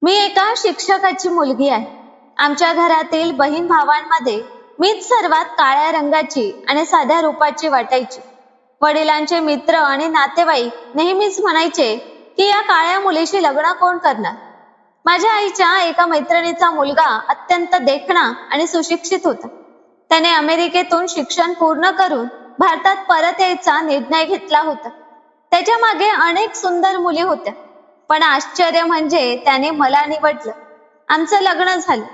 मी एका शिक्षकाची मुलगी आहे. आमच्या घरातील बहीण भावांमध्ये मीच सर्वात काळ्या रंगाची आणि साध्या रूपाची वाटायची. वडिलांचे मित्र आणि नातेवाईक नेहमीच म्हणायचे की या काळ्या मुलीशी लग्न कोण करणार. माझ्या आईच्या एका मैत्रिणीचा मुलगा अत्यंत देखणा आणि सुशिक्षित होता. त्याने अमेरिकेतून शिक्षण पूर्ण करून भारतात परत यायचा निर्णय घेतला होता. त्याच्या मागे अनेक सुंदर मुली होत्या, पण आश्चर्य म्हणजे त्याने मला निवडलं. आमचं लग्न झालं.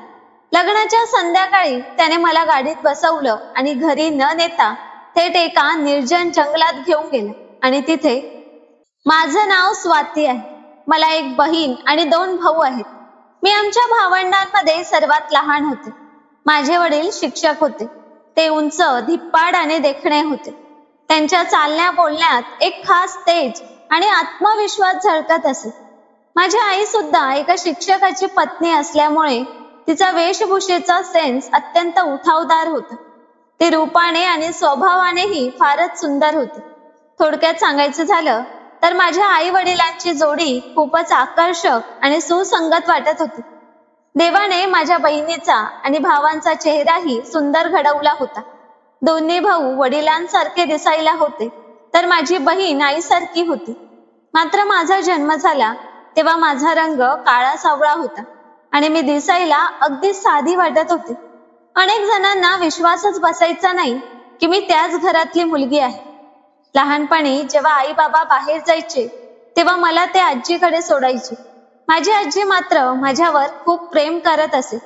लग्नाच्या संध्याकाळी त्याने मला गाडीत बसवलं आणि घरी न नेता थेट एका निर्जन जंगलात घेऊन गेलं. आणि तिथे माझं नाव स्वाती आहे. मला एक बहीण आणि 2 भाऊ आहेत. मी आमच्या भावंडांमध्ये सर्वात लहान होते. माझे वडील शिक्षक होते. ते उंच, धिप्पाड आणि देखणे होते. त्यांच्या चालण्या बोलण्यात एक खास तेज आणि आत्मविश्वास झळकत असे. माझी आई सुद्धा एका शिक्षकाची पत्नी असल्यामुळे तिचा वेशभूषेचा सेन्स अत्यंत उठावदार होता. ती रूपाने आणि स्वभावानेही फारच सुंदर होती. थोडक्यात सांगायचं झालं तर माझ्या आई वडिलांची जोडी खूपच आकर्षक आणि सुसंगत वाटत होती. देवाने माझ्या बहिणीचा आणि भावांचा चेहराही सुंदर घडवला होता. दोन्ही भाऊ वडिलांसारखे दिसायला होते, तर माझी बहीण आईसारखी होती. मात्र माझा जन्म झाला तेव्हा माझा रंग काळा सावळा होता आणि मी दिसायला अगदी साधी वाटत होते. अनेक जणांना विश्वासच बसायचा नाही की मी त्याच घरातली मुलगी आहे. लहानपणी जेव्हा आई बाबा बाहेर जायचे तेव्हा मला ते आजीकडे सोडायचे. माझी आजी मात्र माझ्यावर खूप प्रेम करत असे.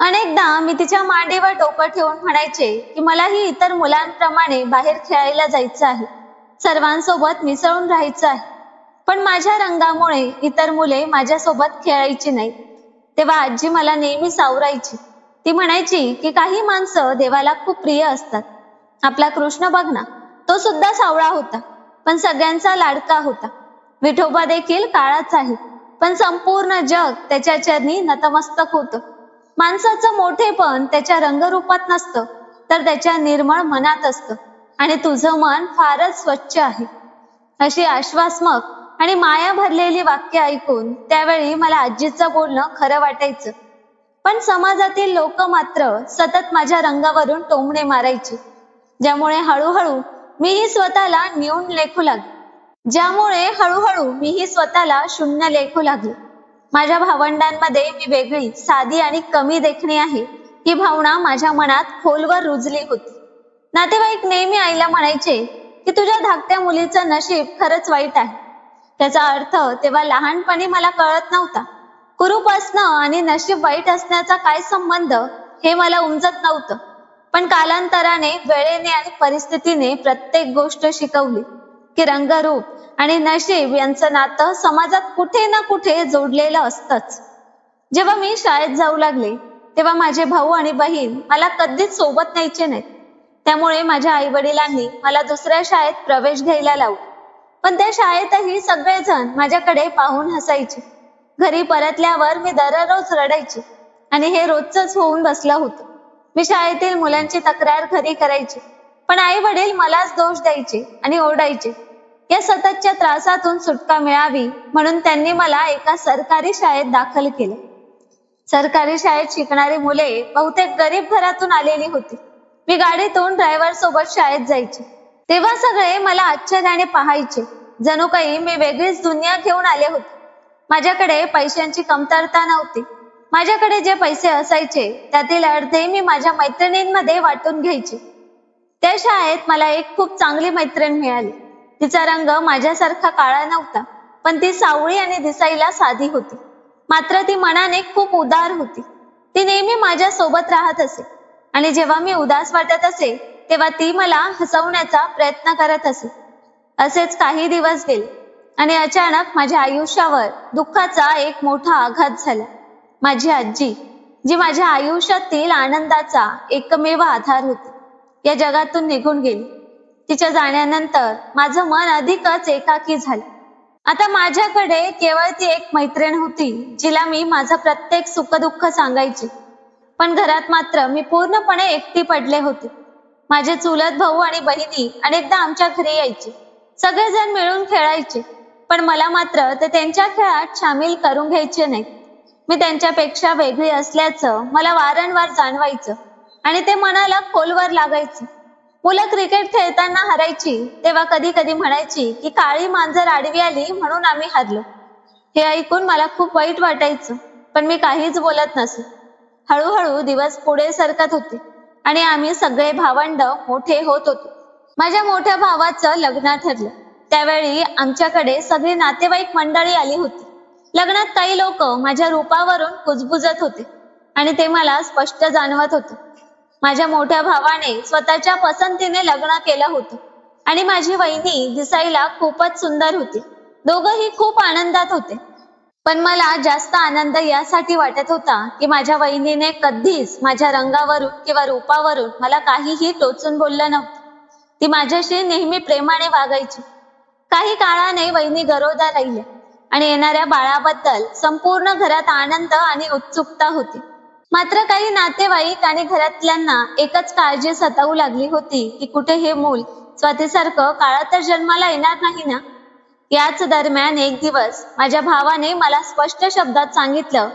अनेकदा मी तिच्या मांडीवर डोकं ठेवून म्हणायचे की मलाही इतर मुलांप्रमाणे बाहेर खेळायला जायचं आहे, सर्वांसोबत मिसळून राहायचं आहे. पण माझ्या रंगामुळे इतर मुले माझ्यासोबत खेळायची नाहीत. तेव्हा आजी मला नेहमी सावरायची. ती म्हणायची की काही माणसं देवाला खूप प्रिय असतात. आपला कृष्ण बघ ना, तो सुद्धा सावळा होता, पण सगळ्यांचा लाडका होता. विठोबा देखील काळाच आहे, पण संपूर्ण जग त्याच्या चरणी नतमस्तक होतं. माणसाचं मोठेपण त्याच्या रंगरूपात नसतं, तर त्याच्या निर्मळ मनात असतं. आणि तुझं मन फारच स्वच्छ आहे. अशी आश्वासमक आणि माया भरलेली वाक्य ऐकून त्यावेळी मला आजीचं बोलणं खरं वाटायचं. पण समाजातील लोक मात्र सतत माझ्या रंगावरून टोमणे मारायचे, ज्यामुळे हळूहळू मीही स्वतःला शून्य लेखू लागले. माझ्या भावंडांमध्ये मी वेगळी, साधी आणि कमी देखणी आहे ही भावना माझ्या मनात खोलवर रुजली होती. नातेवाईक नेहमी आईला म्हणायचे की तुझ्या धाकट्या मुलीचं नशीब खरंच वाईट आहे. त्याचा अर्थ तेव्हा लहानपणी मला कळत नव्हता. कुरूप असणं आणि नशीब वाईट असण्याचा काय संबंध हे मला उमजत नव्हतं. पण कालांतराने, वेळेने आणि परिस्थितीने प्रत्येक गोष्ट शिकवली की रंगरूप आणि नशीब यांचं नातं समाजात कुठे ना कुठे जोडलेलं असतंच. जेव्हा मी शाळेत जाऊ लागले तेव्हा माझे भाऊ आणि बहीण मला कधीच सोबत न्यायचे नाहीत. त्यामुळे माझ्या आई वडिलांनी मला दुसऱ्या शाळेत प्रवेश घ्यायला लावला. पण त्या शाळेतही सगळेजण माझ्याकडे पाहून हसायचे. घरी परतल्यावर मी दररोज रडायचे आणि हे रोजच होऊन बसलं होतं. मी शाळेतील मुलांची तक्रार घरी करायची, पण आई वडील मलाच दोष द्यायचे आणि ओरडायचे. या सततच्या त्रासातून सुटका मिळावी म्हणून त्यांनी मला एका सरकारी शाळेत दाखल केले. सरकारी शाळेत शिकणारी मुले बहुतेक गरीब घरातून आलेली होती. मी गाडीतून ड्रायव्हर सोबत शाळेत जायचे तेव्हा सगळे मला आश्चर्याने पाहायचे, जणू काही मी वेगळीच दुनिया घेऊन आले होते. माझ्याकडे पैशांची कमतरता नव्हती. माझ्याकडे जे पैसे असायचे त्यातील अर्धे मी माझ्या मैत्रिणींमध्ये वाटून घ्यायचे. त्या शाळेत मला एक खूप चांगली मैत्रीण मिळाली. तिचा रंग माझ्यासारखा काळा नव्हता, पण ती सावळी आणि दिसायला साधी होती. मात्र ती मनाने खूप उदार होती. ती नेहमी माझ्या सोबत राहत असे आणि जेव्हा मी उदास वाटत असे तेव्हा ती मला हसवण्याचा प्रयत्न करत असे. असेच काही दिवस गेले आणि अचानक माझ्या आयुष्यावर दुःखाचा एक मोठा आघात झाला. माझी आजी, जी माझ्या आयुष्यातील आनंदाचा एकमेव आधार होती, या जगातून निघून गेली. तिच्या जाण्यानंतर माझं मन अधिकच एकाकी झालं. आता माझ्याकडे केवळ ती एक मैत्रीण होती जिला मी माझं प्रत्येक सुखदुःख सांगायचे. पण घरात मात्र मी पूर्णपणे एकटी पडले होते. माझे चुलत भाऊ आणि बहिणी अनेकदा आमच्या घरी यायचे. सगळेजण मिळून खेळायचे, पण मला मात्र ते त्यांच्या खेळात सामील करून घ्यायचे नाही. मी त्यांच्यापेक्षा वेगळी असल्याचं मला वारंवार जाणवायचं आणि ते मनाला खोलवर लागायचं. मुलं क्रिकेट खेळताना हरायची तेव्हा कधी कधी म्हणायची की काळी मांजर आडवी आली म्हणून आम्ही हारलो. हे ऐकून मला खूप वाईट वाटायचं, पण मी काहीच बोलत नसे. हळूहळू दिवस पुढे सरकत होते आणि आम्ही सगळे भावंड मोठे होत होतो. माझ्या मोठ्या भावाचं लग्न ठरलं. त्यावेळी आमच्याकडे सगळी नातेवाईक मंडळी आली होती. लग्नात काही लोक माझ्या रूपावरून कुजबुजत होते आणि ते मला स्पष्ट जाणवत होते. माझ्या मोठ्या भावाने स्वतःच्या पसंतीने लग्न केलं होतं आणि माझी वहिनी दिसायला खूपच सुंदर होती. दोघंही खूप आनंदात होते. पण मला जास्त आनंद यासाठी वाटत होता की माझ्या वहिनीने कधीच माझ्या रंगावरून किंवा रूपावरून मला काहीही टोचून बोललं नव्हतं. ती माझ्याशी नेहमी प्रेमाने वागायची. काही काळाने वहिनी गरोदर राहिल्या आणि येणाऱ्या बाळाबद्दल संपूर्ण घरात आनंद आणि उत्सुकता होती. मात्र काही नातेवाईक आणि घरातल्यांना एकच काळजी सतावू लागली होती की कुठे हे मूल स्वातीसारखं काळा तर जन्माला येणार नाही ना. याच दरम्यान एक दिवस माझ्या भावाने मला स्पष्ट शब्दात सांगितलं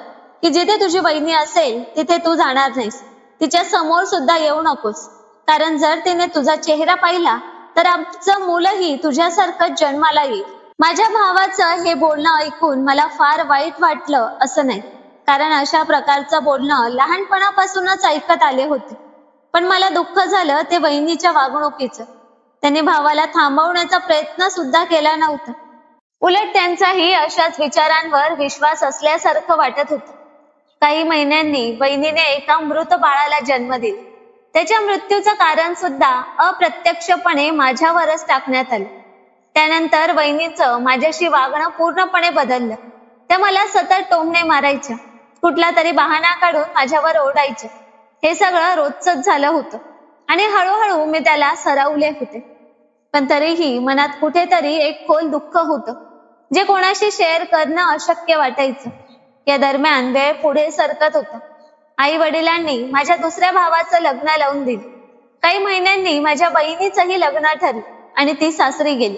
की जिथे तुझी वहिनी असेल तिथे तू जाणार नाहीस. तिच्या समोर सुद्धा येऊ नकोस, कारण जर तिने तुझा चेहरा पाहिला तर आमचं मुलंही तुझ्यासारखं जन्माला येईल. माझ्या भावाचं हे बोलणं ऐकून मला फार वाईट वाटलं असं नाही, कारण अशा प्रकारचं बोलणं लहानपणापासूनच ऐकत आले होते. पण मला दुःख झालं ते वहिनीच्या वागणुकीचं. त्यांनी भावाला थांबवण्याचा प्रयत्न सुद्धा केला नव्हता. उलट त्यांचाही अशाच विचारांवर विश्वास असल्यासारखं वाटत होतं. काही महिन्यांनी वहिनीने एका मृत बाळाला जन्म दिला. त्याच्या मृत्यूचं कारण सुद्धा अप्रत्यक्षपणे माझ्यावरच टाकण्यात आलं. त्यानंतर वहिनीचं माझ्याशी वागणं पूर्णपणे बदललं. त्या मला सतत टोमणे मारायच्या, कुठला तरी बहाणा काढून माझ्यावर ओरडायच्या. हे सगळं रोजच झालं होतं आणि हळूहळू मी त्याला सरावले होते. पण तरीही मनात कुठेतरी एक खोल दुःख होतं, जे कोणाशी शेअर करणं अशक्य वाटायचं. या दरम्यान वेळ पुढे सरकत होता. आई वडिलांनी माझ्या दुसऱ्या भावाचं लग्न लावून दिलं. काही महिन्यांनी माझ्या बहिणीचंही लग्न ठरलं आणि ती सासरी गेली.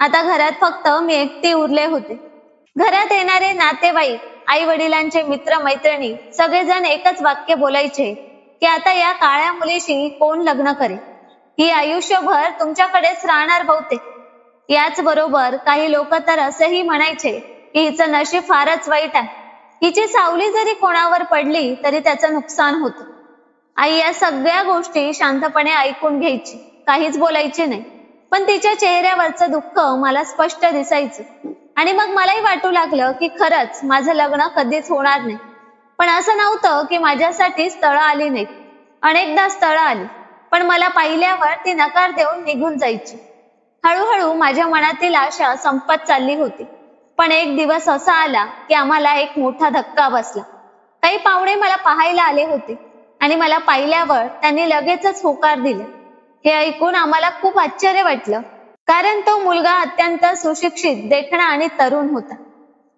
आता घरात फक्त मी एकटी उरले होते. घरात येणारे नातेवाईक, आई वडिलांचे मित्र मैत्रिणी सगळेजण एकच वाक्य बोलायचे की आता या काळ्या मुलीशी कोण लग्न करेल, ही आयुष्यभर तुमच्याकडेच राहणार बहुतेक. याच बरोबर काही लोक तर असेही म्हणायचे की हिचं नशीब फारच वाईट आहे, हिची सावली जरी कोणावर पडली तरी त्याचं नुकसान होतं. आई या सगळ्या गोष्टी शांतपणे ऐकून घ्यायची, काहीच बोलायची नाही. पण तिच्या चेहऱ्यावरचं दुःख मला स्पष्ट दिसायचं आणि मग मलाही वाटू लागलं की खरंच माझं लग्न कधीच होणार नाही. पण असं नव्हतं की माझ्यासाठी स्थळं आली नाहीत. अनेकदा स्थळं आली, पण मला पाहिल्यावर ती नकार देऊन निघून जायची. हळूहळू माझ्या मनातील आशा संपत चालली होती. पण एक दिवस असा आला की आम्हाला एक मोठा धक्का बसला. काही पाहुणे मला पाहायला आले होते आणि मला पाहिल्यावर त्यांनी लगेचच होकार दिले. हे ऐकून आम्हाला खूप आश्चर्य वाटलं, कारण तो मुलगा अत्यंत सुशिक्षित, देखणा आणि तरुण होता.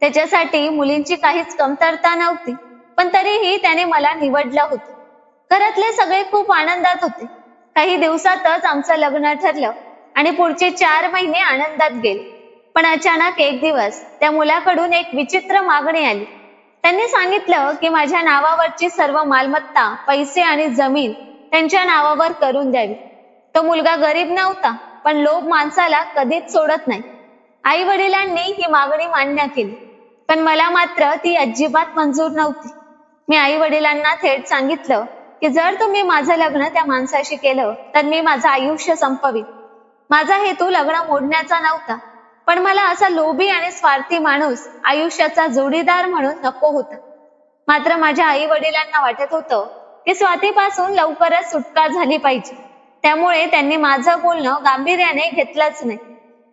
त्याच्यासाठी मुलींची काहीच कमतरता नव्हती, पण तरीही त्याने मला निवडलं होतं. घरातले सगळे खूप आनंदात होते. काही दिवसातच आमचं लग्न ठरलं आणि पुढचे 4 महिने आनंदात गेले. पण अचानक एक दिवस त्या मुलाकडून एक विचित्र मागणी आली. त्यांनी सांगितलं की माझ्या नावावरची सर्व मालमत्ता, पैसे आणि जमीन त्यांच्या नावावर करून द्यावी. तो मुलगा गरीब नव्हता, पण लोभ माणसाला कधीच सोडत नाही. आई वडिलांनी ही मागणी मान्य केली, पण मला मात्र ती अजिबात मंजूर नव्हती. मी आई वडिलांना थेट सांगितलं की जर तुम्ही माझं लग्न त्या माणसाशी केलं तर मी माझं आयुष्य संपवीन. माझा हेतू लग्न मोडण्याचा नव्हता, पण मला असा लोभी आणि स्वार्थी माणूस आयुष्याचा जोडीदार म्हणून नको होता. मात्र माझ्या आई वडिलांना वाटत होतं की स्वातीपासून लवकरच सुटका झाली पाहिजे. त्यामुळे त्यांनी माझं बोलणं गांभीर्याने घेतलंच नाही.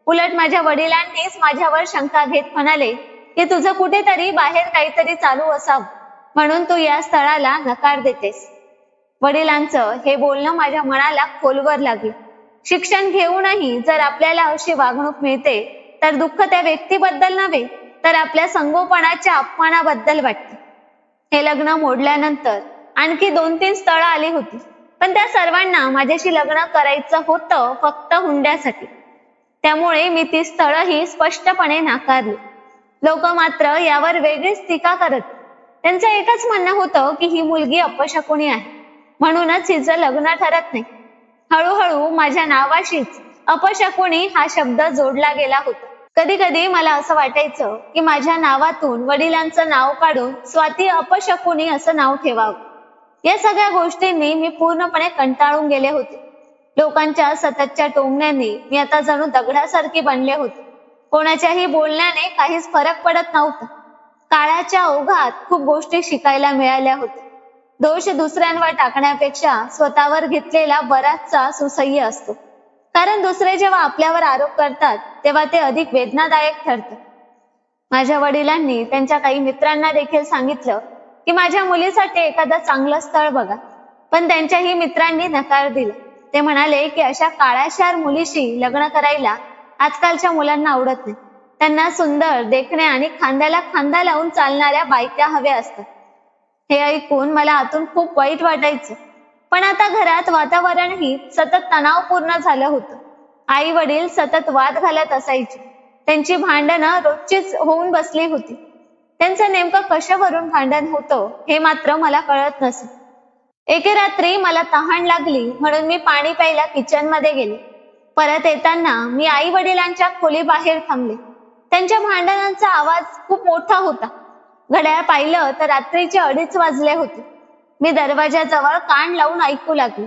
उलट माझ्या वडिलांनीच माझ्यावर शंका घेत म्हणाले की तुझं कुठेतरी बाहेर काहीतरी चालू असावं, म्हणून तू या स्थळाला नकार देतेस. वडिलांचं हे बोलणं माझ्या मनाला खोलवर लागलं. शिक्षण घेऊनही जर आपल्याला अशी वागणूक मिळते तर दुःख त्या व्यक्तीबद्दल नव्हे तर आपल्या संगोपनाच्या अपमानाबद्दल वाटते. हे लग्न मोडल्यानंतर आणखी 2-3 स्थळं आली होती, पण त्या सर्वांना माझ्याशी लग्न करायचं होतं फक्त हुंड्यासाठी. त्यामुळे मी ती स्थळंही स्पष्टपणे नाकारली. लोक मात्र यावर वेगळीच टीका करत. त्यांचं एकच म्हणणं होतं की ही मुलगी अपशकुनी आहे, म्हणूनच हिचं लग्न ठरत नाही. हळूहळू माझ्या नावाशीच अपशकुनी हा शब्द जोडला गेला होता. कधी कधी मला असं वाटायचं की माझ्या नावातून वडिलांचं नाव काढून स्वाती अपशकुनी असं नाव ठेवावं. या सगळ्या गोष्टींनी मी पूर्णपणे कंटाळून गेले होते. लोकांच्या सततच्या टोमण्याने मी आता जणू दगडासारखी बनले होते. कोणाच्याही बोलण्याने काहीच फरक पडत नव्हता. काळाच्या ओघात खूप गोष्टी शिकायला मिळाल्या होत्या. दोष दुसऱ्यांवर टाकण्यापेक्षा स्वतःवर घेतलेला बराचसा सुसह्य असतो, कारण दुसरे जेव्हा आपल्यावर आरोप करतात तेव्हा ते अधिक वेदनादायक ठरतं. माझ्या वडिलांनी त्यांच्या काही मित्रांना देखील सांगितलं की माझ्या मुलीसाठी एखादं चांगलं स्थळ बघा, पण त्यांच्याही मित्रांनी नकार दिला. ते म्हणाले की अशा काळाशार मुलीशी लग्न करायला आजकालच्या मुलांना आवडत नाही. त्यांना सुंदर, देखणे आणि खांद्याला खांदा लावून चालणाऱ्या बायका हव्या असतात. हे ऐकून मला आतून खूप वाईट वाटायचं. पण आता घरात वातावरणही सतत तणावपूर्ण झालं होतं. आई वडील सतत वाद घालत असायचे. त्यांची भांडणं रोजचीच होऊन बसली होती. त्यांचं नेमकं कशावरून भांडण होतं हे मात्र मला कळत नसे. एके रात्री मला तहान लागली म्हणून मी पाणी प्यायला किचन मध्ये गेले. परत येताना मी आई वडिलांच्या खोली बाहेर थांबले. त्यांच्या भांडणांचा आवाज खूप मोठा होता. घड्याळ पाहिलं तर रात्रीचे 2:30 वाजले होते. मी दरवाजाजवळ कान लावून ऐकू लागले.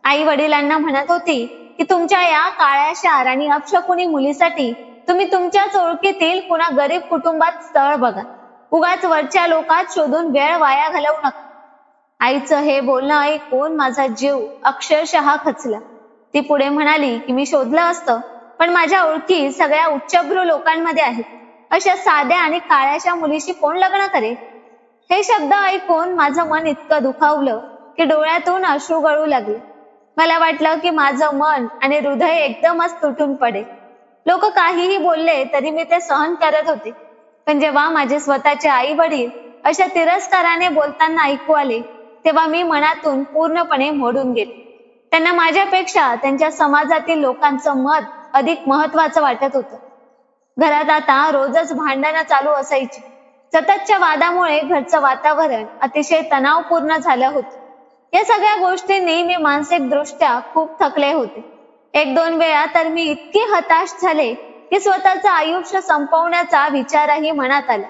आई वडिलांना म्हणत होती की तुमच्या या काळ्याशार आणि अपशकुनी मुलीसाठी तुम्ही तुमच्याच ओळखीतील कुणा गरीब कुटुंबात स्थळ बघा. उगाच वरच्या लोकात शोधून वेळ वाया घालवू नका. आईचं हे बोलणं ऐकून माझा जीव अक्षरशः खचला. ती पुढे म्हणाली की मी शोधलं असतं, पण माझ्या ओळखी सगळ्या उच्चभ्रू लोकांमध्ये आहेत. अशा साध्या आणि काळ्याच्या मुलीशी कोण लग्न करेल? हे शब्द ऐकून माझं मन इतकं दुखावलं की डोळ्यातून अश्रू गळू लागले. मला वाटलं की माझं मन आणि हृदय एकदमच तुटून पडेल. लोक काहीही बोलले तरी मी ते सहन करत होते, पण जेव्हा माझे स्वतःचे आई वडील अशा तिरस्काराने बोलताना ऐकू आले तेव्हा मी मनातून पूर्णपणे मोडून गेले. त्यांना माझ्यापेक्षा त्यांच्या समाजातील लोकांचं मत अधिक महत्वाचं वाटत होतं. घरात आता रोजच भांडणं चालू असायची. सततच्या वादामुळे घरचं वातावरण अतिशय तणावपूर्ण झालं होतं. या सगळ्या गोष्टींनी मी मानसिक दृष्ट्या खूप थकले होते. 1-2 वेळा तर मी इतकी हताश झाले की स्वतःचं आयुष्य संपवण्याचा विचारही मनात आला.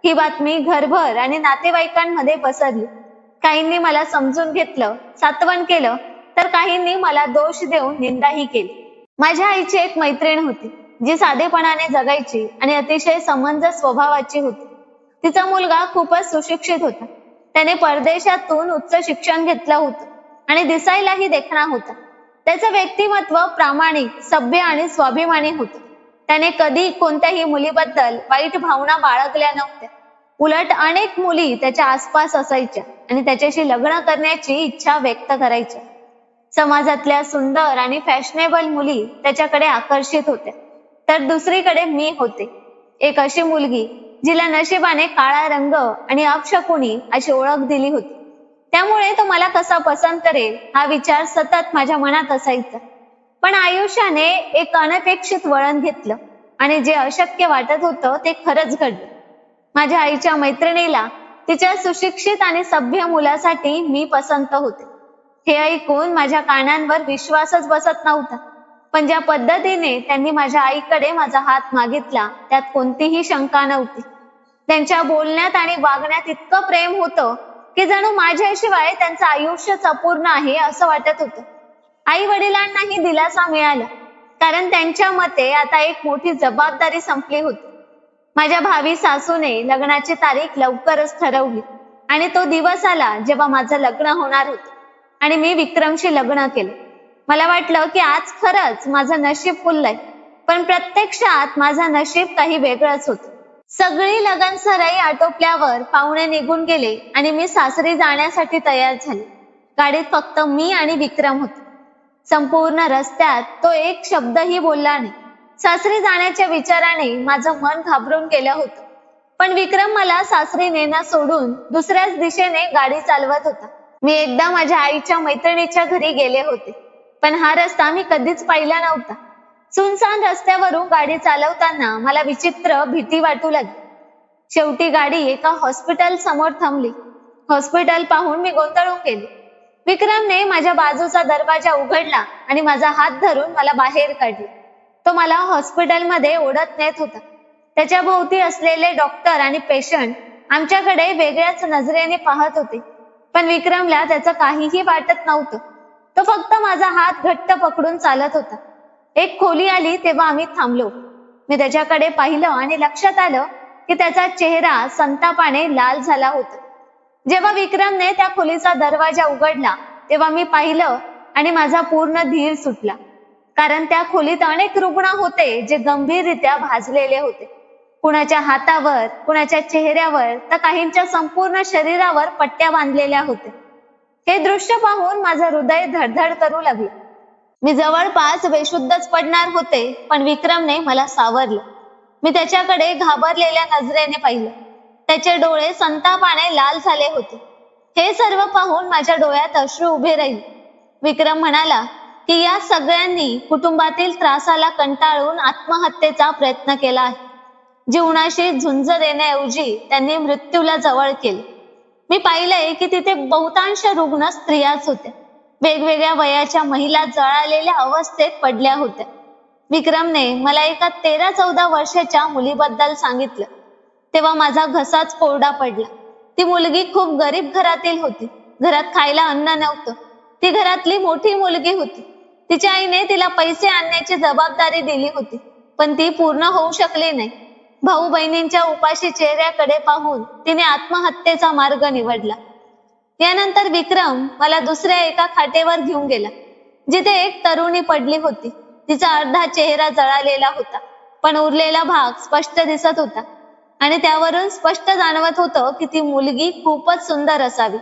ही बातमी घरभर आणि नातेवाईकांमध्ये पसरली. काहींनी मला समजून घेतलं, सांत्वन केलं, तर काहींनी मला दोष देऊन निंदाही केली. माझ्या आईची एक मैत्रीण होती जी साधेपणाने जगायची आणि अतिशय समंजस स्वभावाची होती. तिचा मुलगा खूपच सुशिक्षित होता. त्याने परदेशातून उच्च शिक्षण घेतलं होतं आणि दिसायलाही देखणा होता. त्याचं व्यक्तिमत्व प्रामाणिक, सभ्य आणि स्वाभिमानी होतं. त्याने कधी कोणत्याही मुलीबद्दल वाईट भावना बाळगल्या नव्हत्या. उलट अनेक मुली त्याच्या आसपास असायच्या आणि त्याच्याशी लग्न करण्याची इच्छा व्यक्त करायच्या. समाजातल्या सुंदर आणि फॅशनेबल मुली त्याच्याकडे आकर्षित होत्या, तर दुसरीकडे मी होते, एक अशी मुलगी जिला नशिबाने काळा रंग आणि अपशकुनी अशी ओळख दिली होती. त्यामुळे तो मला कसा पसंत करेल हा विचार सतत माझ्या मनात असायचा. पण आयुष्याने एक अनपेक्षित वळण घेतलं आणि जे अशक्य वाटत होतं ते खरंच घडलं. माझ्या आईच्या मैत्रिणीला तिच्या सुशिक्षित आणि सभ्य मुलासाठी मी पसंत होते. हे ऐकून माझ्या कानांवर विश्वासच बसत नव्हता. पण ज्या पद्धतीने त्यांनी माझ्या आईकडे माझा हात मागितला त्यात कोणतीही शंका नव्हती. त्यांच्या बोलण्यात आणि वागण्यात इतकं प्रेम होतं की जणू माझ्याशिवाय त्यांचं आयुष्यच अपूर्ण आहे असं वाटत होतं. आई वडिलांनाही दिलासा मिळाला, कारण त्यांच्या मते आता एक मोठी जबाबदारी संपली होती. माझ्या भावी सासूने लग्नाची तारीख लवकरच ठरवली आणि तो दिवस आला जेव्हा माझं लग्न होणार होतं आणि मी विक्रमशी लग्न केलं. मला वाटलं की आज खरंच माझं नशीब फुललंय, पण प्रत्यक्षात माझं नशीब काही वेगळंच होतं. सगळी लगनसराई आटोपल्यावर पाहुणे निघून गेले आणि मी सासरी जाण्यासाठी तयार झाले. गाडीत फक्त मी आणि विक्रम होतो. संपूर्ण रस्त्यात तो एक शब्दही बोलला नाही. सासरी जाण्याच्या विचाराने माझं मन घाबरून गेलं होतं. पण विक्रम मला सासरी नेणं सोडून दुसऱ्याच दिशेने गाडी चालवत होता. मी एकदा माझ्या आईच्या मैत्रिणीच्या घरी गेले होते, पण हा रस्ता मी कधीच पाहिला नव्हता. सुनसान रस्त्यावरून गाडी चालवताना मला विचित्र भीती वाटू लागली. शेवटी गाडी एका हॉस्पिटल समोर थांबली. हॉस्पिटल पाहून मी गोंधळून गेले. विक्रमने माझ्या बाजूचा दरवाजा उघडला आणि माझा हात धरून मला बाहेर काढले. तो मला हॉस्पिटलमध्ये ओढत नेत होता. त्याच्या भोवती असलेले डॉक्टर आणि पेशंट आमच्याकडे वेगळ्याच नजरेने पाहत होते, पण विक्रमला त्याचं काहीही वाटत नव्हतं. तो फक्त माझा हात घट्ट पकडून चालत होता. एक खोली आली तेव्हा आम्ही थांबलो. मी त्याच्याकडे पाहिलं आणि लक्षात आलं की त्याचा चेहरा संतापाने लाल झाला होता. जेव्हा विक्रमने त्या खोलीचा दरवाजा उघडला तेव्हा मी पाहिलं आणि माझा पूर्ण धीर सुटला. कारण त्या खोलीत अनेक रुग्ण होते जे गंभीररित्या भाजलेले होते. कुणाच्या हातावर, कुणाच्या चेहऱ्यावर तर काहींच्या संपूर्ण शरीरावर पट्ट्या बांधलेल्या होत्या. हे दृश्य पाहून माझं हृदय धडधड करू लागलं. मी जवळपास बेशुद्धच पडणार होते, पण विक्रमने मला सावरलं. मी त्याच्याकडे घाबरलेल्या नजरेने पाहिलं. त्याचे डोळे संतापाने लाल झाले होते. हे सर्व पाहून माझ्या डोळ्यात अश्रू उभे राहिले. विक्रम म्हणाला की या सगळ्यांनी कुटुंबातील त्रासाला कंटाळून आत्महत्येचा प्रयत्न केला आहे. जीवनाशी झुंज देण्याऐवजी त्यांनी मृत्यूला जवळ केले. मी पाहिलंय की तिथे बहुतांश रुग्ण स्त्रियाच होत्या. वेगवेगळ्या वयाच्या महिला जळालेल्या अवस्थेत पडल्या होत्या. विक्रमने मला एका 13-14 वर्षाच्या मुलीबद्दल सांगितलं तेव्हा माझा घसाच कोरडा पडला. ती मुलगी खूप गरीब घरातील होती. घरात खायला अन्न नव्हतं. ती घरातली मोठी मुलगी होती. तिच्या आईने तिला पैसे आणण्याची जबाबदारी दिली होती, पण ती पूर्ण होऊ शकली नाही. भाऊ बहिणींच्या उपाशी चेहऱ्याकडे पाहून तिने आत्महत्येचा मार्ग निवडला. यानंतर विक्रम मला दुसऱ्या एका खाटेवर घेऊन गेला, जिथे एक तरुणी पडली होती. तिचा अर्धा चेहरा जळालेला होता, पण उरलेला भाग स्पष्ट दिसत होता आणि त्यावरून स्पष्ट जाणवत होतं की ती मुलगी खूपच सुंदर असावी.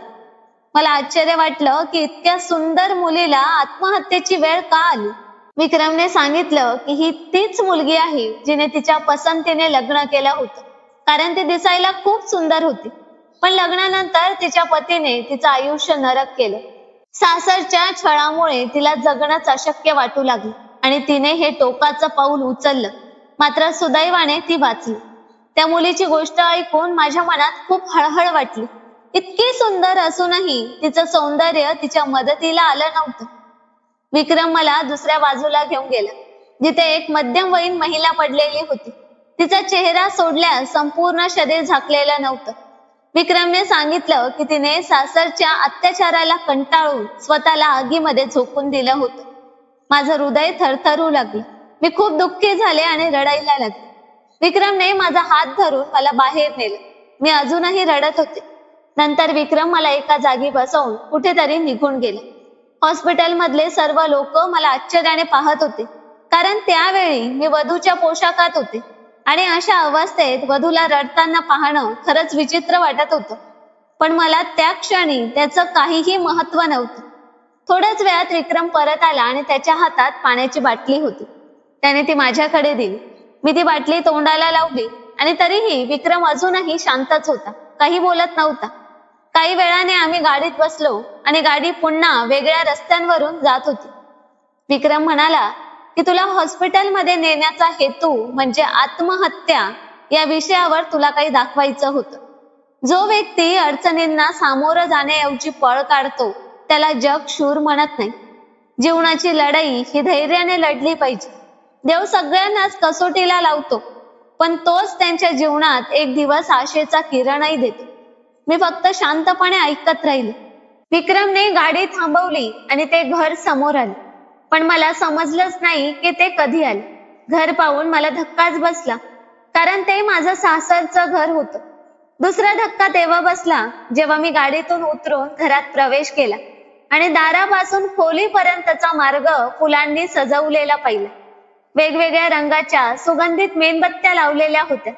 मला आश्चर्य वाटलं की इतक्या सुंदर मुलीला आत्महत्येची वेळ का आली. विक्रमने सांगितलं की ही तीच मुलगी आहे जिने तिच्या पसंतीने लग्न केलं होतं, कारण ती दिसायला खूप सुंदर होती. पण लग्नानंतर तिच्या पतीने तिचं आयुष्य नरक केलं. सासरच्या छळामुळे तिला जगणंच अशक्य वाटू लागलं आणि तिने हे टोकाचं पाऊल उचललं. मात्र सुदैवाने ती वाचली. त्या मुलीची गोष्ट ऐकून माझ्या मनात खूप हळहळ वाटली. इतकी सुंदर असूनही तिचं सौंदर्य तिच्या मदतीला आलं नव्हतं. विक्रम मला दुसऱ्या बाजूला घेऊन गेला, जिथे एक मध्यमवयीन महिला पडलेली होती. तिचा चेहरा सोडल्यास संपूर्ण शरीर झाकलेलं नव्हतं. विक्रमने सांगितलं की तिने सासरच्या अत्याचाराला कंटाळून स्वतःला आगीमध्ये झोकून दिलं होतं. माझं हृदय थरथरू लागलं. मी खूप दुःखी झाले आणि रडायला लागले. विक्रमने माझा हात धरून मला बाहेर नेलं. मी अजूनही रडत होते. नंतर विक्रम मला एका जागी बसवून कुठेतरी निघून गेले. हॉस्पिटल मधले सर्व लोक मला आश्चर्याने पाहत होते, कारण त्यावेळी मी वधूच्या पोशाखात होते आणि अशा अवस्थेत वधूला रडताना पाहणं खरंच विचित्र वाटत होतं. पण मला त्या क्षणी त्याचं काहीही महत्व नव्हतं. थोड्याच वेळात विक्रम परत आला आणि त्याच्या हातात पाण्याची बाटली होती. त्याने ती माझ्याकडे दिली. मी ती बाटली तोंडाला लावली आणि तरीही विक्रम अजूनही शांतच होता, काही बोलत नव्हता. काही वेळाने आम्ही गाडीत बसलो आणि गाडी पुन्हा वेगळ्या रस्त्यांवरून जात होती. विक्रम म्हणाला की तुला हॉस्पिटलमध्ये नेण्याचा हेतू म्हणजे आत्महत्या या विषयावर तुला काही दाखवायचं होतं. जो व्यक्ती अडचणींना सामोरं जाण्याऐवजी पळ काढतो त्याला जग शूर म्हणत नाही. जीवनाची लढाई ही धैर्याने लढली पाहिजे. देव सगळ्यांनाच कसोटीला लावतो, पण तोच त्यांच्या जीवनात एक दिवस आशेचा किरणही देतो. मी फक्त शांतपणे ऐकत राहिले. विक्रमने गाडी थांबवली आणि ते घर समोर आले, पण मला समजलंच नाही की ते कधी आले. घर पाहून मला धक्काच बसला, कारण ते माझं सासरचं घर होतं. दुसरा धक्का तेव्हा बसला जेव्हा मी गाडीतून उतरून घरात प्रवेश केला आणि दारापासून खोलीपर्यंतचा मार्ग फुलांनी सजवलेला पाहिला. वेगवेगळ्या रंगाच्या सुगंधित मेणबत्त्या लावलेल्या होत्या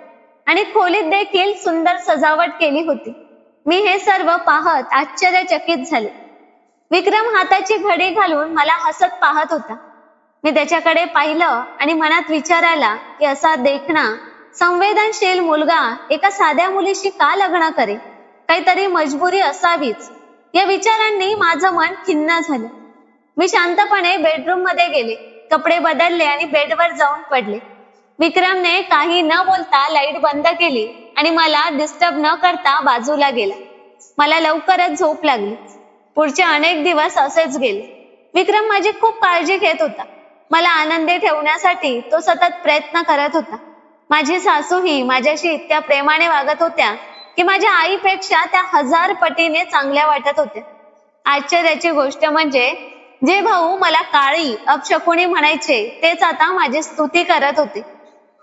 आणि खोलीत देखील सुंदर सजावट केली होती. मी हे सर्व पाहत आश्चर्यचकित झाले. विक्रम हाताची घडी घालून मला हसत पाहत होता. मी त्याच्याकडे पाहिलं आणि मनात विचार आला की असा देखणा संवेदनशील मुलगा एका साध्या मुलीशी का लग्न करे? काहीतरी मजबुरी असावीच. या विचारांनी माझं मन खिन्न झालं. मी शांतपणे बेडरूम मध्ये गेले, कपडे बदलले आणि बेडवर जाऊन पडले. विक्रमने काही न बोलता लाईट बंद केली आणि मला डिस्टर्ब न करता बाजूला गेला. मला लवकरच झोप लागली. पुढचे अनेक दिवस असेच गेले. विक्रम माझी खूप काळजी घेत होता. मला आनंदी ठेवण्यासाठी तो सतत प्रयत्न करत होता. माझी सासूही माझ्याशी इतक्या प्रेमाने वागत होत्या की माझ्या आईपेक्षा त्या 1000 पटीने चांगल्या वाटत होत्या. आश्चर्याची गोष्ट म्हणजे जे भाऊ मला काळी अपशकुनी म्हणायचे तेच आता माझी स्तुती करत होते.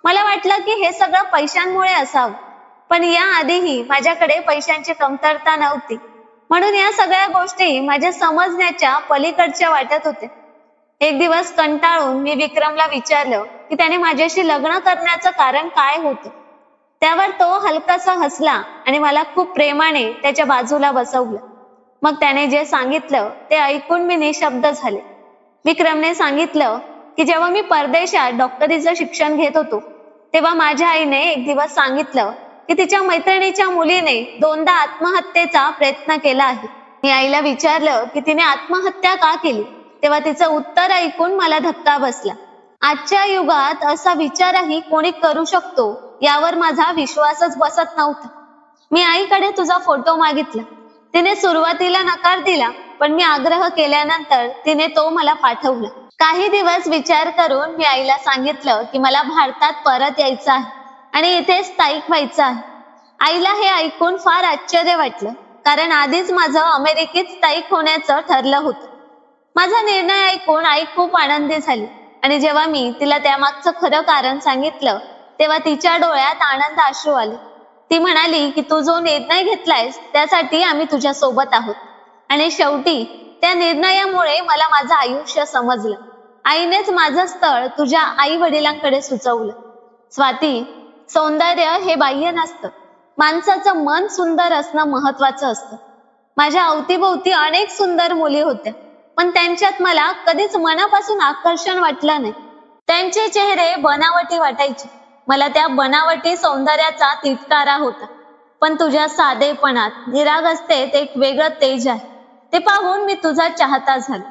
मला वाटलं की हे सगळं पैशांमुळे असावं, पण याआधीही माझ्याकडे पैशांची कमतरता नव्हती. म्हणून या सगळ्या गोष्टी माझ्या समजण्याच्या पलीकडच्या वाटत होत्या. एक दिवस कंटाळून मी विक्रमला विचारलं की त्याने माझ्याशी लग्न करण्याचं कारण काय होतं. त्यावर तो हलकासा हसला आणि मला खूप प्रेमाने त्याच्या बाजूला बसवलं. मग त्याने जे सांगितलं ते ऐकून मी निशब्द झाले. विक्रमने सांगितलं की जेव्हा मी परदेशात डॉक्टरीचं शिक्षण घेत होतो तेव्हा माझ्या आईने एक दिवस सांगितलं की तिच्या मैत्रिणीच्या मुलीने 2दा आत्महत्येचा प्रयत्न केला आहे. मी आईला विचारलं की तिने आत्महत्या का केली, तेव्हा तिचं उत्तर ऐकून मला धक्का बसला. आजच्या युगात असा विचारही कोणी करू शकतो यावर माझा विश्वासच बसत नव्हता. मी आईकडे तुझा फोटो मागितला. तिने सुरुवातीला नकार दिला, पण मी आग्रह केल्यानंतर तिने तो मला पाठवला. काही दिवस विचार करून मी आईला सांगितलं की मला भारतात परत यायचं आहे आणि इथे स्थायिक व्हायचं आहे. आईला हे ऐकून फार आश्चर्य वाटलं, कारण आधीच माझं अमेरिकेत स्थायिक होण्याचं ठरलं होतं. माझा निर्णय ऐकून आई खूप आनंदी झाली आणि जेव्हा मी तिला त्यामागचं खरं कारण सांगितलं तेव्हा तिच्या डोळ्यात आनंद अश्रू आले. ती म्हणाली की तू जो निर्णय घेतलायस त्यासाठी आम्ही तुझ्या सोबत आहोत. आणि शेवटी त्या निर्णयामुळे मला माझं आयुष्य समजलं. आईनेच माझं स्थळ तुझ्या आई वडिलांकडे सुचवलं. स्वाती, सौंदर्य हे बाह्य नसतं, माणसाचं मन सुंदर असणं महत्वाचं असतं. माझ्या अवतीभोवती अनेक सुंदर मुली होत्या, पण त्यांच्यात मला कधीच मनापासून आकर्षण वाटलं नाही. त्यांचे चेहरे बनावटी वाटायचे. मला त्या बनावटी सौंदर्याचा तिटकारा होता. पण तुझ्या साधेपणात, निरागसतेत एक वेगळं तेज आहे. ते पाहून मी तुझा चाहता झालो.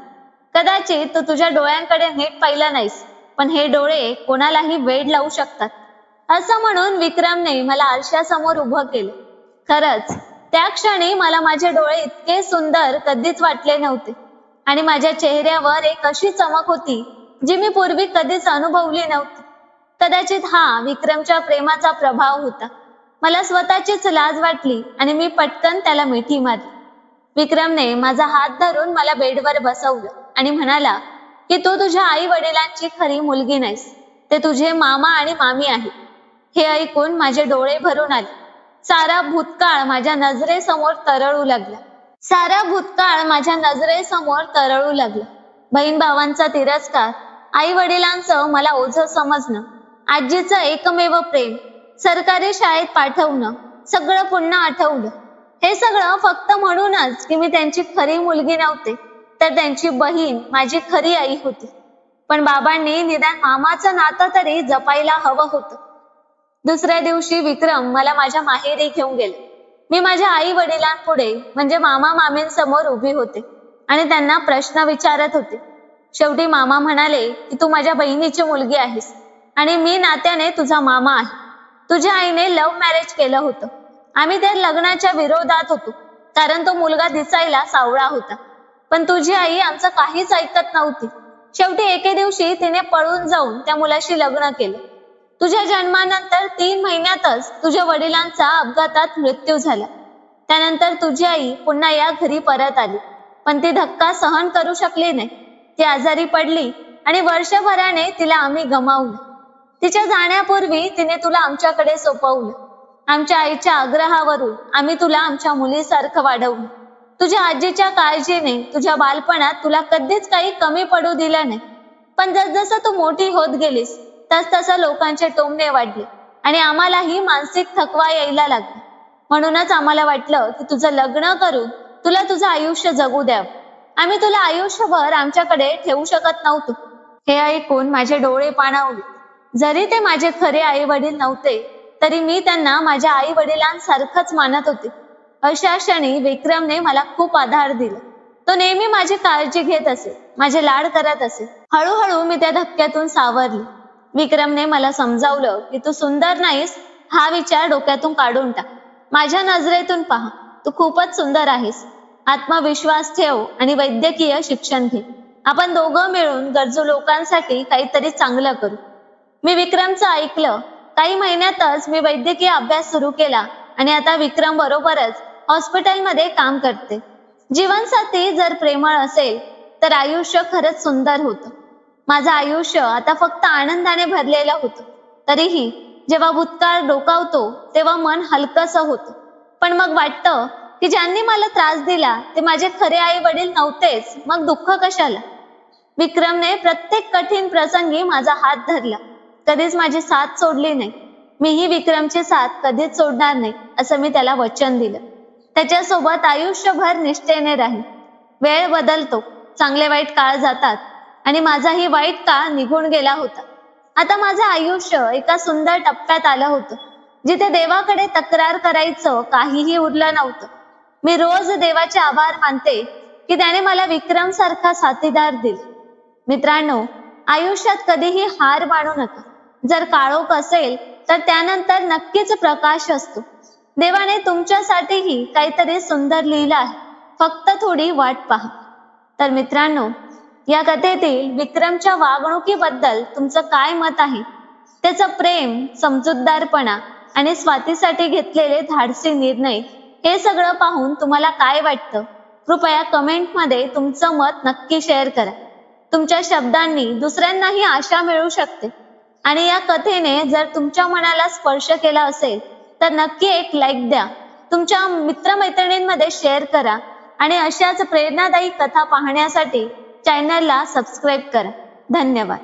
कदाचित तू तुझ्या डोळ्यांकडे नीट पाहिलं नाहीस, पण हे डोळे कोणालाही वेड लावू शकतात. असं म्हणून विक्रमने मला आरशासमोर उभं केलं. खरंच त्या क्षणी मला माझे डोळे इतके सुंदर कधीच वाटले नव्हते आणि माझ्या चेहऱ्यावर एक अशी चमक होती जी मी पूर्वी कधीच अनुभवली नव्हती. कदाचित हा विक्रमच्या प्रेमाचा प्रभाव होता. मला स्वतःचीच लाज वाटली आणि मी पटकन त्याला मिठी मारली. विक्रमने माझा हात धरून मला बेडवर बसवलं आणि म्हणाला की तू तुझ्या आई वडिलांची खरी मुलगी नाहीस, ते तुझे मामा आणि मामी आहेत. हे ऐकून माझे डोळे भरून आले. सारा भूतकाळ माझ्या नजरेसमोर तरळू लागला. बहीण भावांचा तिरस्कार, आई वडिलांचं मला ओझं समजणं, आजीचं एकमेव प्रेम, सरकारी शाळेत पाठवणं, सगळं पुन्हा आठवलं. हे सगळं फक्त म्हणूनच की मी त्यांची खरी मुलगी नव्हते, तर त्यांची बहीण माझी खरी आई होती. पण बाबांनी निदान मामाचं नातं तरी जपायला हवं होतं. दुसऱ्या दिवशी विक्रम मला माझ्या माहेरी घेऊन गेले. मी माझ्या आई वडिलांपुढे म्हणजे मामा मामींसमोर उभी होते आणि त्यांना प्रश्न विचारत होते. शेवटी मामा म्हणाले की तू माझ्या बहिणीची मुलगी आहेस आणि मी नात्याने तुझा मामा आहे. तुझ्या आईने लव्ह मॅरेज केलं होतं. आम्ही त्या लग्नाच्या विरोधात होतो, कारण तो मुलगा दिसायला सावळा होता. पण तुझी आई आमचं काहीच ऐकत नव्हती. शेवटी एके दिवशी तिने पळून जाऊन त्या मुलाशी लग्न केलं. तुझ्या जन्मानंतर 3 महिन्यातच तुझ्या वडिलांचा अपघातात मृत्यू झाला. त्यानंतर तुझी आई पुन्हा या घरी परत आली, पण ती धक्का सहन करू शकली नाही. ती आजारी पडली आणि वर्षभराने तिला आम्ही गमावलं. तिच्या जाण्यापूर्वी तिने तुला आमच्याकडे सोपवलं. आमच्या आईच्या आग्रहावरून आम्ही तुला आमच्या मुलीसारखं वाढवलं. तुझ्या आजीच्या काळजीने तुझ्या बालपणात तुला कधीच काही कमी पडू दिलं नाही. पण जसजसं तू मोठी होत गेलीस तसतसं लोकांचे टोमणे वाढले आणि आम्हालाही मानसिक थकवा यायला लागला. म्हणूनच आम्हाला वाटलं की तुझं लग्न करून तुला तुझं आयुष्य जगू द्यावं. आम्ही तुला आयुष्यभर आमच्याकडे ठेवू शकत नव्हतो. हे ऐकून माझे डोळे पाणावले. जरी ते माझे खरे आई वडील नव्हते तरी मी त्यांना माझ्या आई वडिलांसारखंच मानत होते. अशा क्षणी विक्रमने मला खूप आधार दिला. तो नेहमी माझी काळजी घेत असे, माझे लाड करत असे. हळूहळू मी त्या धक्क्यातून सावरली. विक्रमने मला समजावलं की तू सुंदर नाहीस, हा विचार डोक्यातून काढून टाक. माझ्या नजरेतून पहा, तू खूपच सुंदर आहेस. आत्मविश्वास ठेव आणि वैद्यकीय शिक्षण घे. आपण दोघं मिळून गरजू लोकांसाठी काहीतरी चांगलं करू. मी विक्रमचं ऐकलं. काही महिन्यातच मी वैद्यकीय अभ्यास सुरू केला आणि आता विक्रम बरोबरच हॉस्पिटलमध्ये काम करते. जीवनसाथी जर प्रेमळ असेल तर आयुष्य खरंच सुंदर होतं. माझं आयुष्य आता फक्त आनंदाने भरलेलं होतं. तरीही जेव्हा भूतकाळ डोकावतो तेव्हा मन हलकंसं होतं. पण मग वाटतं की ज्यांनी मला त्रास दिला ते माझे खरे आई वडील नव्हतेच, मग दुःख कशाला. विक्रमने प्रत्येक कठीण प्रसंगी माझा हात धरला, कधीच माझी साथ सोडली नाही. मीही विक्रमची साथ कधीच सोडणार नाही असं मी त्याला वचन दिलं. त्याच्यासोबत आयुष्यभर निष्ठेने राहील. वेळ बदलतो, चांगले वाईट काळ जातात आणि माझाही वाईट काळ निघून गेला होता. आता माझं आयुष्य एका सुंदर टप्प्यात आलं होतं, जिथे देवाकडे तक्रार करायचं काहीही उरलं नव्हतं. मी रोज देवाचे आभार मानते की त्याने मला विक्रम सारखा साथीदार दिला. मित्रांनो, आयुष्यात कधीही हार मानू नका. जर काळोख असेल तर त्यानंतर नक्कीच प्रकाश असतो. देवाने तुमच्यासाठीही काहीतरी सुंदर लिहिलं आहे, फक्त थोडी वाट पहा. तर मित्रांनो, या कथेतील विक्रमच्या वागणुकीबद्दल तुमचं काय मत आहे? त्याचं प्रेम, समजूतदारपणा आणि स्वातीसाठी घेतलेले धाडसी निर्णय, हे सगळं पाहून तुम्हाला काय वाटतं? कृपया कमेंटमध्ये तुमचं मत नक्की शेअर करा. तुमच्या शब्दांनी दुसऱ्यांनाही आशा मिळू शकते. आणि या कथेने जर तुमच्या मनाला स्पर्श केला असेल तर नक्की एक लाईक द्या. तुमच्या मित्रमैत्रिणींमध्ये शेअर करा आणि अशाच प्रेरणादायी कथा पाहण्यासाठी चॅनलला सबस्क्राईब करा. धन्यवाद.